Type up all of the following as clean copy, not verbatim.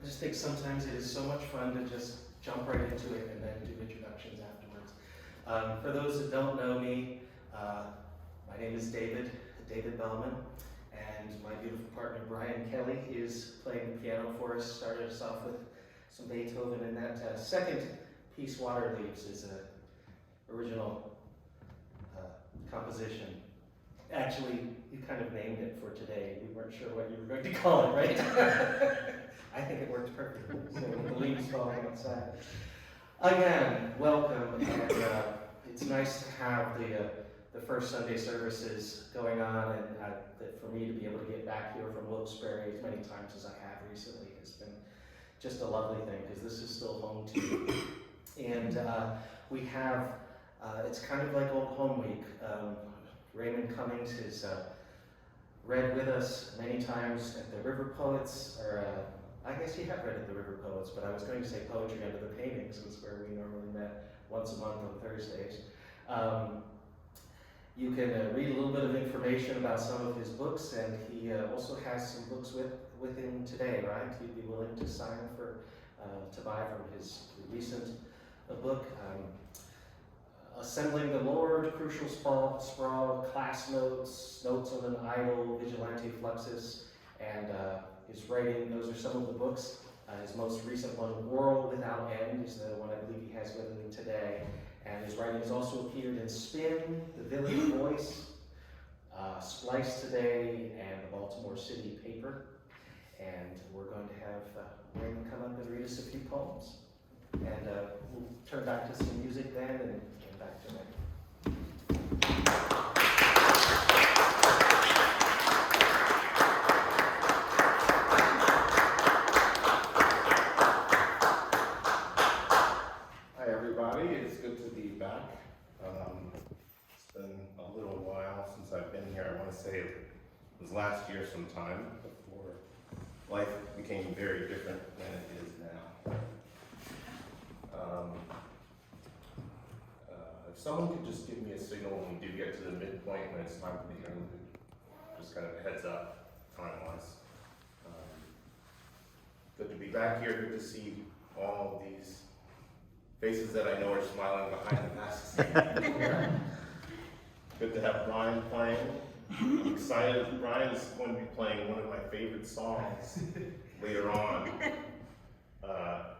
just think sometimes it is so much fun to just jump right into it and then do introductions afterwards. For those that don't know me, my name is David Bellman, and my beautiful partner Brian Kelly is playing the piano for us. Started us off with some Beethoven, and that second piece, Water Leaves, is an original composition. Actually, you kind of named it for today. We weren't sure what you were going to call it, right? I think it works perfectly. So with the leaves falling outside. Again, welcome, and it's nice to have the first Sunday services going on, and for me to be able to get back here from Wilkes-Barre as many times as I have recently has been just a lovely thing, because this is still home to me. And we have, it's kind of like Old Home Week. Raymond Cummings has read with us many times at the River Poets, or I guess you have read at the River Poets, but I was going to say Poetry Under the Paintings, is where we normally met once a month on Thursdays. You can read a little bit of information about some of his books, and he also has some books with him today, right? He'd be willing to sign for, to buy from his recent book. Assembling the Lord, Crucial Sprawl, Class Notes, Notes on an Idol, Vigilante Fluxus, and his writing. Those are some of the books. His most recent one, World Without End, is the one I believe he has with him today. And his writing has also appeared in Spin, The Village Voice, Splice Today, and the Baltimore City Paper. And we're going to have Raymond come up and read us a few poems. And we'll turn back to some music then, and get back to it. Hi everybody, it's good to be back. It's been a little while since I've been here. I want to say it was last year sometime, before life became very different than it is now. If someone could just give me a signal when we do get to the midpoint, when it's time for the interlude, just kind of a heads up, time-wise. Good to be back here, good to see all of these faces that I know are smiling behind the masks. Good to have Brian playing. I'm excited. Brian is going to be playing one of my favorite songs later on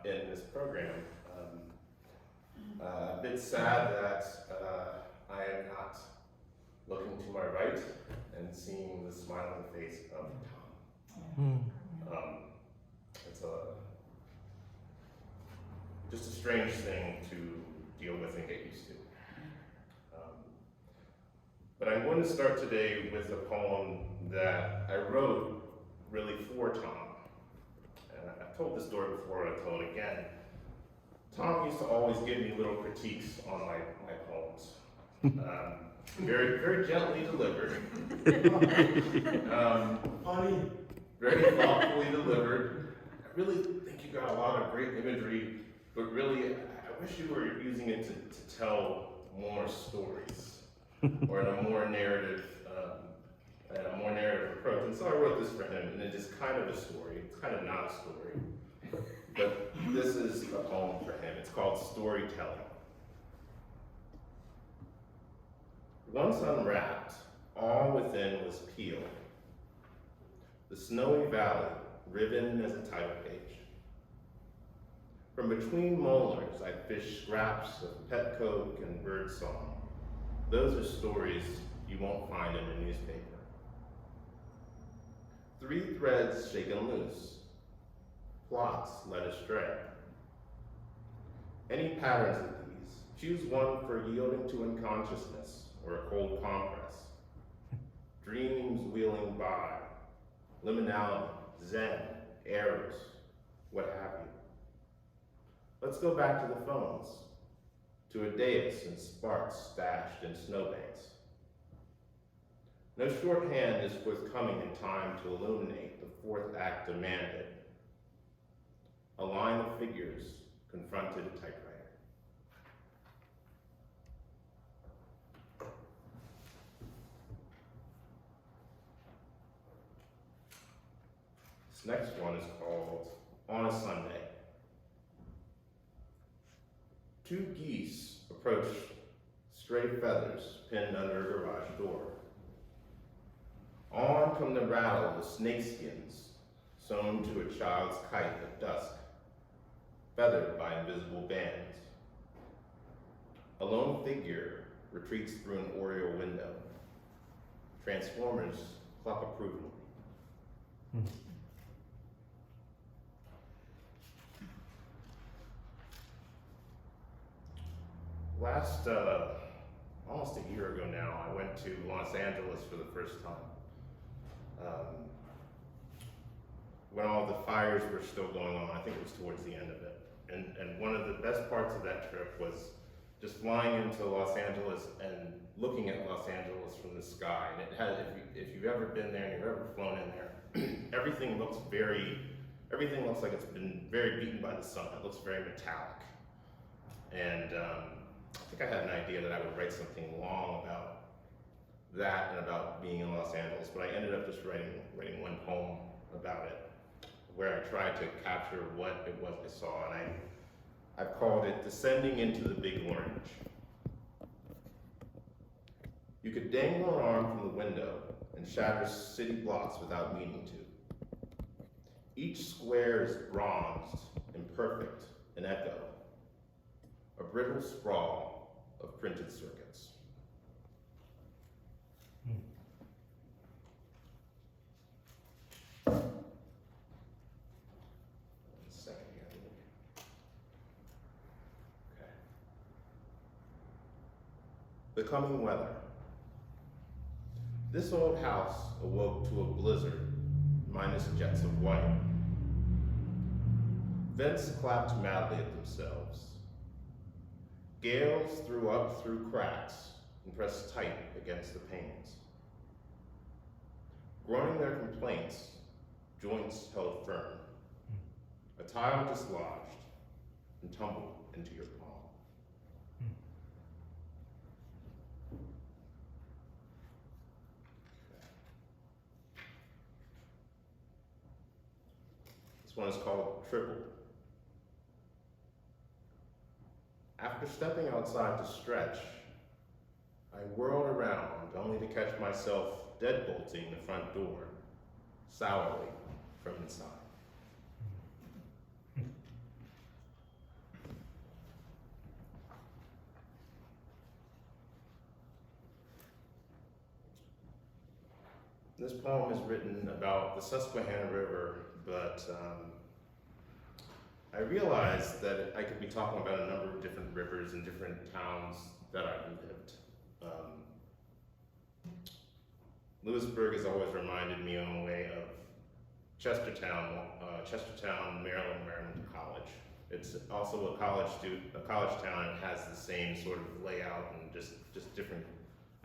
in this program. A bit sad that I am not looking to my right and seeing the smiling face of Tom. It's just a strange thing to deal with and get used to. But I'm going to start today with a poem that I wrote really for Tom. And I've told this story before, and I'll tell it again. Tom used to always give me little critiques on my poems. Very, very gently delivered. Funny. Very thoughtfully delivered. I really think you got a lot of great imagery, but really, I wish you were using it to tell more stories, or in a more narrative approach. And so I wrote this for him, and it is kind of a story. It's kind of not a story. But this is a poem for him. It's called Storytelling. Once unwrapped, all within was peeled. The snowy valley, riven as a title page. From between molars, I fished scraps of pet coke and bird song. Those are stories you won't find in a newspaper. 3 threads shaken loose. Plots led astray. Any patterns of these, choose one for yielding to unconsciousness or a cold compress. Dreams wheeling by, liminality, zen, errors, what have you. Let's go back to the phones, to a dais and sparks stashed in snowbanks. No shorthand is forthcoming in time to illuminate the 4th act demanded. A line of figures confronted a typewriter. This next one is called On on a Sunday. Two geese approach stray feathers pinned under a garage door. On come the rattle of snakeskins sewn to a child's kite at dusk, feathered by invisible bands. A lone figure retreats through an oriel window. Transformers cluck approval. Last, almost a year ago now, I went to Los Angeles for the first time. When all the fires were still going on, I think it was towards the end of it. And one of the best parts of that trip was just flying into Los Angeles and looking at Los Angeles from the sky. And it has, if you've ever been there and you've ever flown in there, everything looks like it's been very beaten by the sun. It looks very metallic. And I think I had an idea that I would write something long about that and about being in Los Angeles, but I ended up just writing one poem about it, where I tried to capture what it was I saw, and I've called it Descending into the Big Orange. You could dangle an arm from the window and shatter city blocks without meaning to. Each square is bronzed, imperfect, an echo, a brittle sprawl of printed circuits. The coming weather. This old house awoke to a blizzard, minus jets of white. Vents clapped madly at themselves. Gales threw up through cracks and pressed tight against the panes. Groaning their complaints, joints held firm. A tile dislodged and tumbled into your palm. This one is called Triple. After stepping outside to stretch, I whirled around only to catch myself deadbolting the front door, sourly from inside. This poem is written about the Susquehanna River, but I realized that I could be talking about a number of different rivers and different towns that I've lived. Lewisburg has always reminded me in a way of Chestertown, Maryland College. It's also a college town, and has the same sort of layout and just different,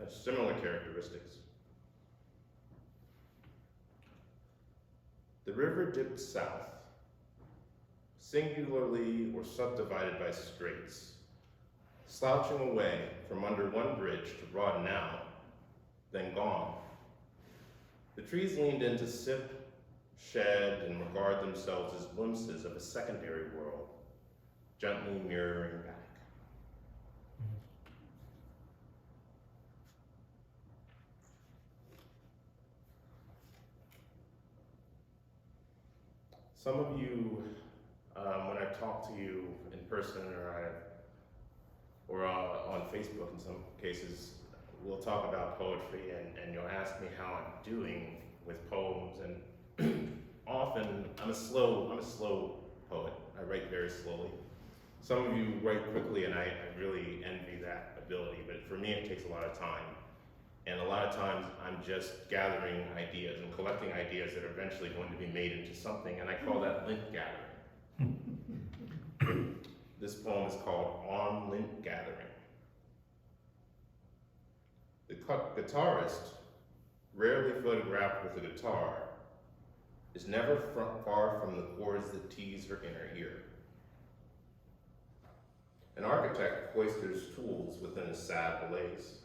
similar characteristics. The river dipped south, singularly or subdivided by straits, slouching away from under one bridge to broaden out, then gone. The trees leaned in to sip, shed, and regard themselves as glimpses of a secondary world, gently mirroring back. Some of you, when I've talked to you in person or on Facebook in some cases, we'll talk about poetry and you'll ask me how I'm doing with poems, and often I'm a slow poet. I write very slowly. Some of you write quickly, and I really envy that ability, but for me it takes a lot of time. And a lot of times I'm just gathering ideas and collecting ideas that are eventually going to be made into something, and I call that lint gathering. This poem is called On Lint Gathering. The guitarist, rarely photographed with a guitar, is never far from the chords that tease her inner ear. An architect cloisters tools within a sad blaze.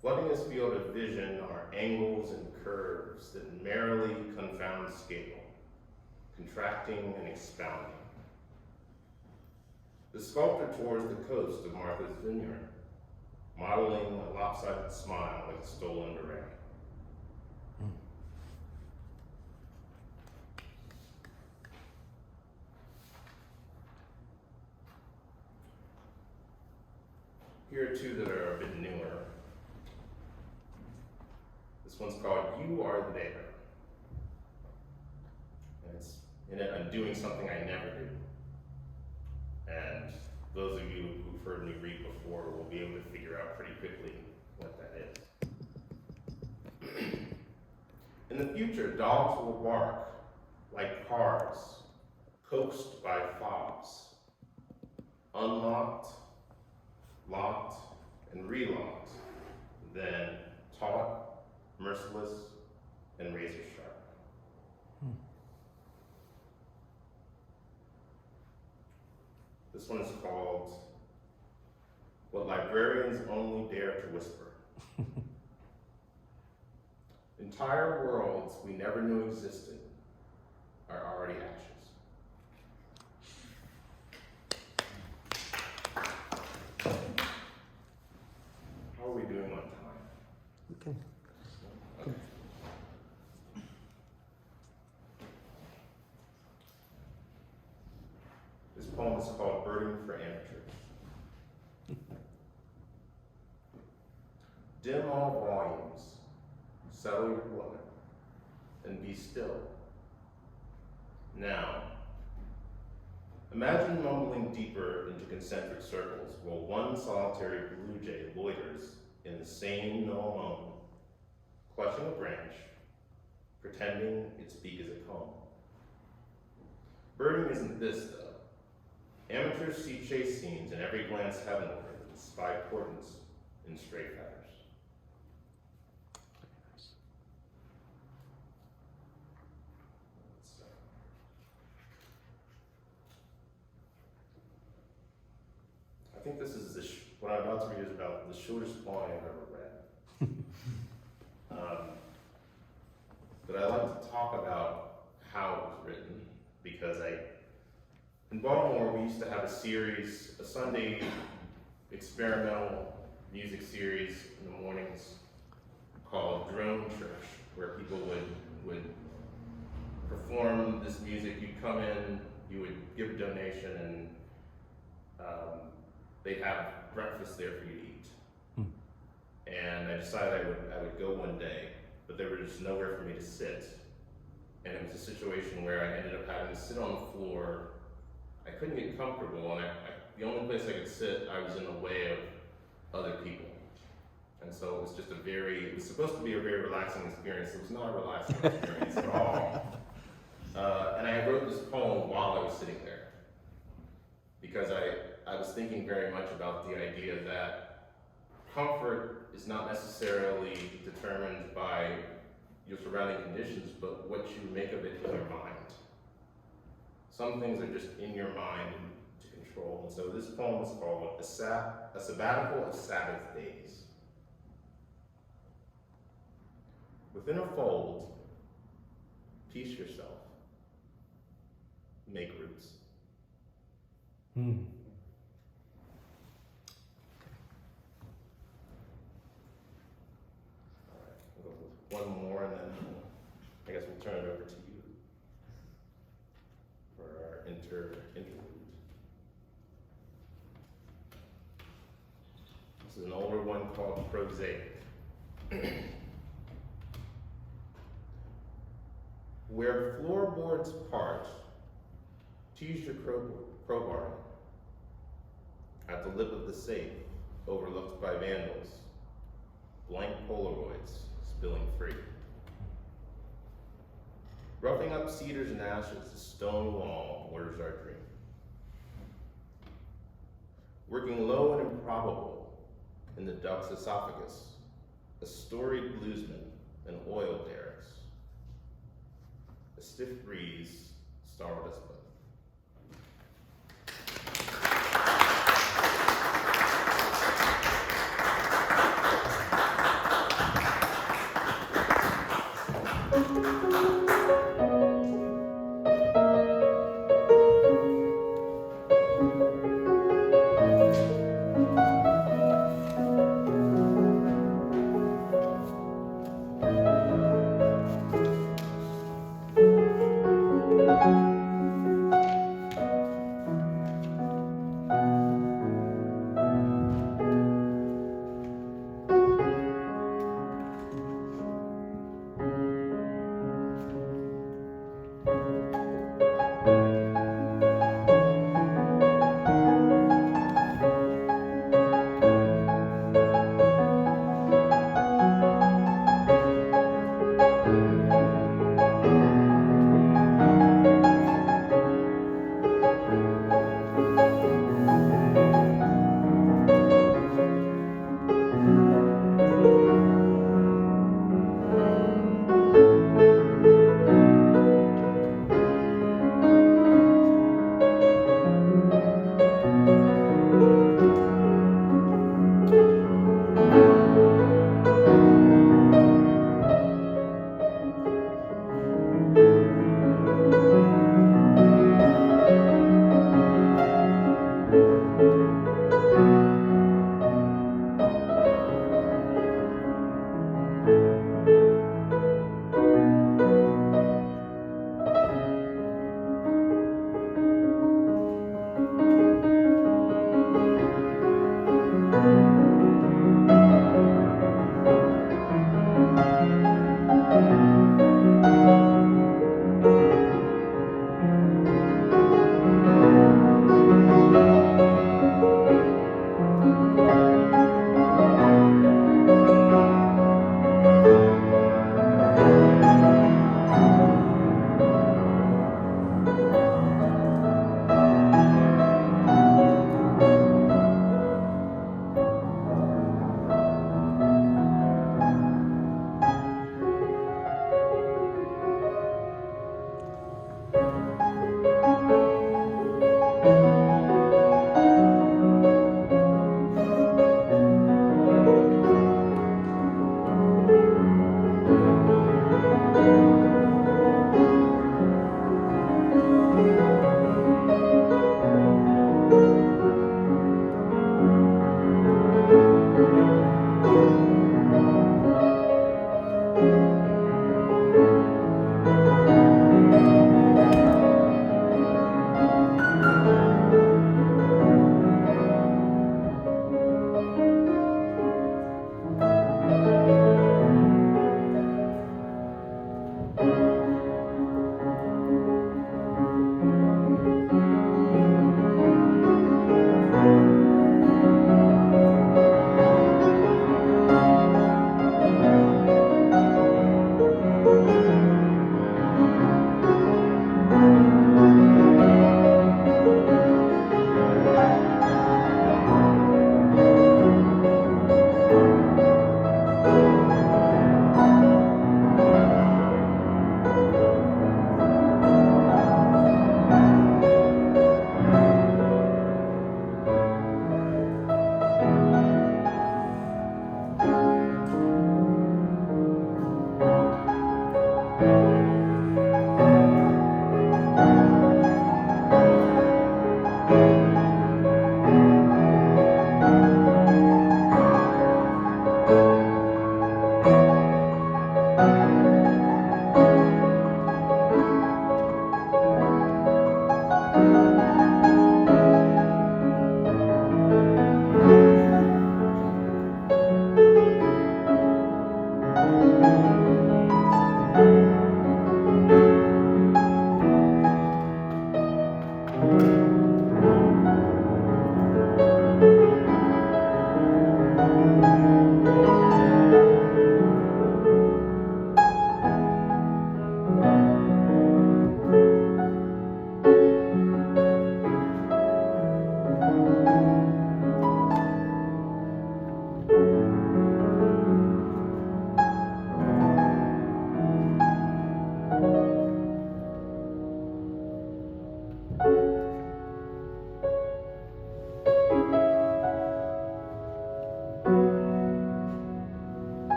Flooding his field of vision are angles and curves that merrily confound scale. contracting and expounding. The sculptor tours the coast of Martha's Vineyard, modeling a lopsided smile like a stolen beret. Here are two that are a bit newer. This one's called You Are There. And it's in it, I'm doing something I never do. And those of you who've heard me read before will be able to figure out pretty quickly what that is. In the future, dogs will bark like cars, coaxed by fobs, unlocked, locked, and relocked, then taut, merciless, and razor sharp. This one is called What Librarians Only Dare to Whisper. Entire worlds we never knew existed are already ashes. How are we doing on time? Okay. Okay. This poem is called Birding for Amateurs. Dim all volumes, settle your blood, and be still. Now, imagine mumbling deeper into concentric circles while one solitary blue jay loiters in the same no moan, clutching a branch, pretending its beak is a comb. Birding isn't this, though. Amateurs see chase scenes in every glance heavenward and spy portents in stray feathers. I think this is what I'm about to read is about the shortest poem I've ever read. But I like to talk about how it was written because in Baltimore we used to have a Sunday experimental music series in the mornings called Drone Church, where people would perform this music. You'd come in, you would give a donation, and they'd have breakfast there for you to eat. And I decided I would go one day, but there was just nowhere for me to sit. And it was a situation where I ended up having to sit on the floor. I couldn't get comfortable, and the only place I could sit, I was in the way of other people. And so it was just it was supposed to be a very relaxing experience. It was not a relaxing experience at all. And I wrote this poem while I was sitting there, because I was thinking very much about the idea that comfort is not necessarily determined by your surrounding conditions, but what you make of it in your mind. Some things are just in your mind to control. And so this poem is called A Sabbatical of Sabbath Days. Within a fold, piece yourself. Make roots. One more, and then I guess we'll turn it over to you for our interlude. This is an older one called Prosaic. Where floorboards part, tease your crowbar at the lip of the safe, overlooked by vandals, blank Polaroids spilling free. Roughing up cedars and ashes, the stone wall orders our dream. Working low and improbable in the duck's esophagus, a storied bluesman and oil derricks. A stiff breeze startled us both.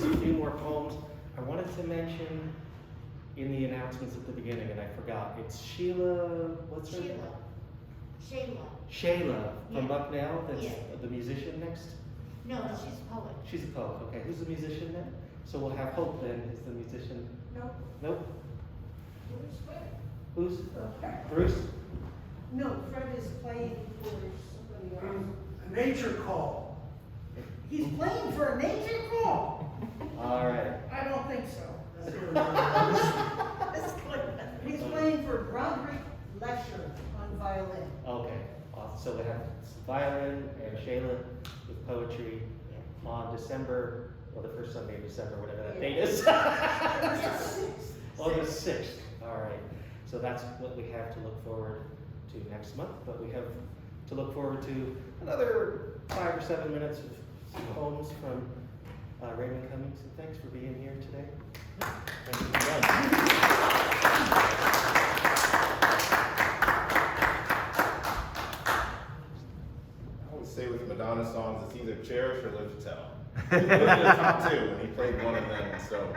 just a few more poems. I wanted to mention in the announcements at the beginning, and I forgot, it's Sheila, what's her name? Shayla from Yeah. Bucknell, that's Yeah. the musician next? No, she's a poet. She's a poet, okay. Who's the musician then? So we'll have Hope then, is the musician. No, Nope. where's Fred? Who's? Bruce? No, Fred is playing for somebody else. A nature call. He's playing for a nature call? All right. I don't think so. He's playing for Broderick Lesher on violin. Okay, awesome. So we have violin and Shayla with poetry on December, well, the first Sunday in December, whatever that date is. On the 6th, all right. So that's what we have to look forward to next month, but we have to look forward to another 5 or 7 minutes of some poems from Raymond Cummings, and thanks for being here today. Thank you very much. I always say with Madonna songs, it's either cherish or live to tell. He lived in the top two, and he played one of them, so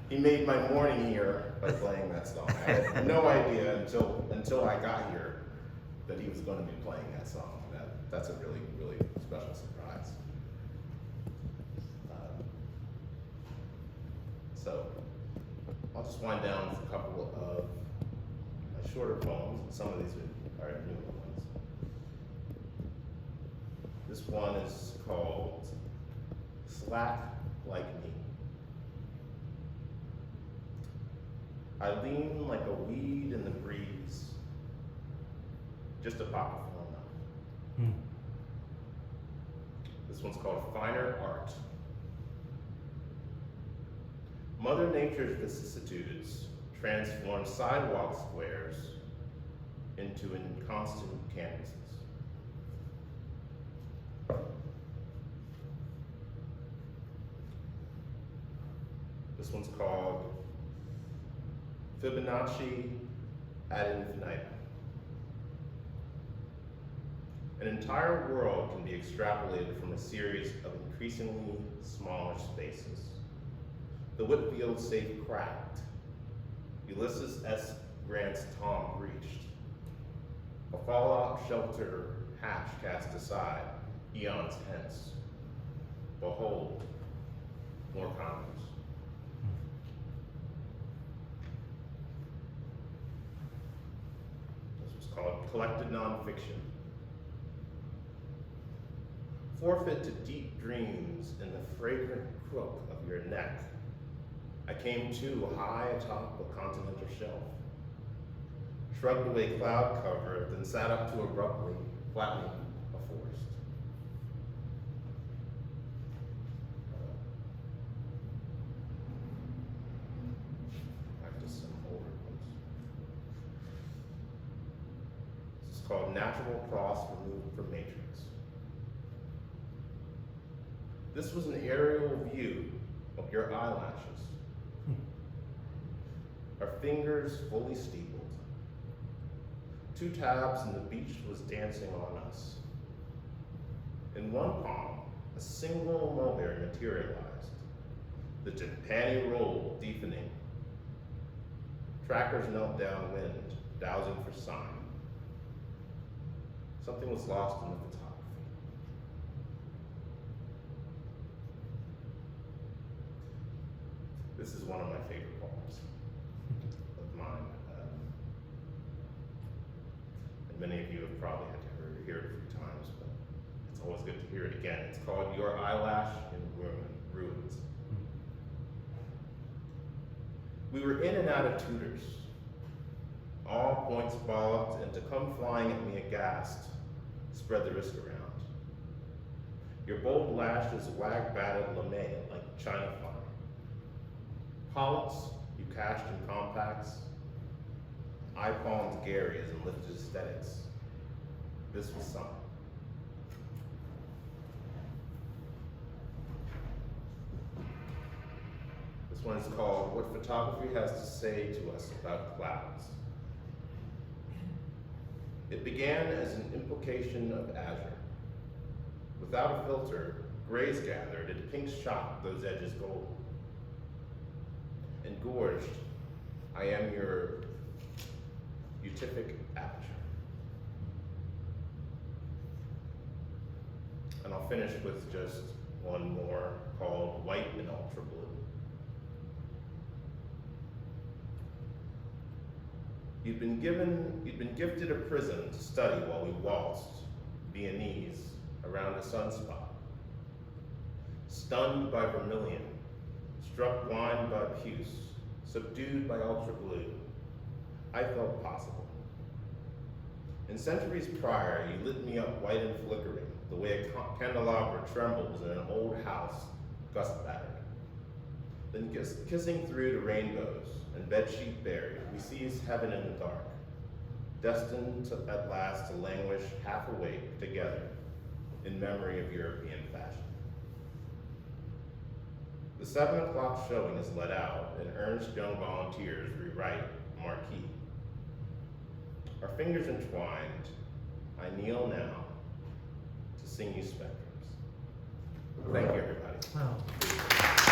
he made my morning here by playing that song. I had no idea until I got here that he was going to be playing that song. That's a really, really special surprise. So I'll just wind down with a couple of my shorter poems. Some of these are newer ones. This one is called Slack Like Me. I lean like a weed in the breeze, just a pop of phone. This one's called Finer Art. Mother Nature's vicissitudes transform sidewalk squares into inconstant canvases. This one's called Fibonacci ad infinitum. An entire world can be extrapolated from a series of increasingly smaller spaces. The Whitfield safe cracked. Ulysses S. Grant's tomb breached. A fallout shelter hatch cast aside, eons hence. Behold, more condos. This was called Collected Nonfiction. Forfeit to deep dreams in the fragrant crook of your neck. I came too high atop a continental shelf, shrugged away cloud cover, then sat up too abruptly, flattening a forest. Back to some older ones. This is called Natural Cross Removed from Matrix. This was an aerial view of your eyelashes. Our fingers fully steepled. 2 tabs and the beach was dancing on us. In one palm, a single mulberry materialized. The panty rolled, deepening. Trackers knelt downwind, dowsing for sign. Something was lost in the photography. This is one of my favorite poems of mine. And many of you have probably had to hear it a few times, but it's always good to hear it again. It's called Your Eyelash in Ruins. We were in and out of tutors, all points bogged, and to come flying at me aghast, spread the risk around. Your bold lashes wag-batted lame like china fire. Polyps you cached in compacts, eye palms Gary's and lifted aesthetics. This was summer. This one is called What Photography Has to Say to Us About Clouds. It began as an implication of azure. Without a filter, grays gathered, and pinks shot those edges gold. gorged, I am your beatific aperture. And I'll finish with just one more called White and Ultra Blue. You'd been gifted a prism to study while we waltzed Viennese around a sunspot. Stunned by vermilion, struck blind by puce, subdued by ultra blue, I felt possible. And centuries prior, you lit me up white and flickering, the way a candelabra trembles in an old house gust battered. Then kissing through to rainbows and bedsheet buried, we seized heaven in the dark, destined at last to languish half awake together in memory of European fashion. The 7 o'clock showing is let out, and earnest young volunteers rewrite marquee. Our fingers entwined, I kneel now to sing you spectrums. Thank you, everybody. Wow.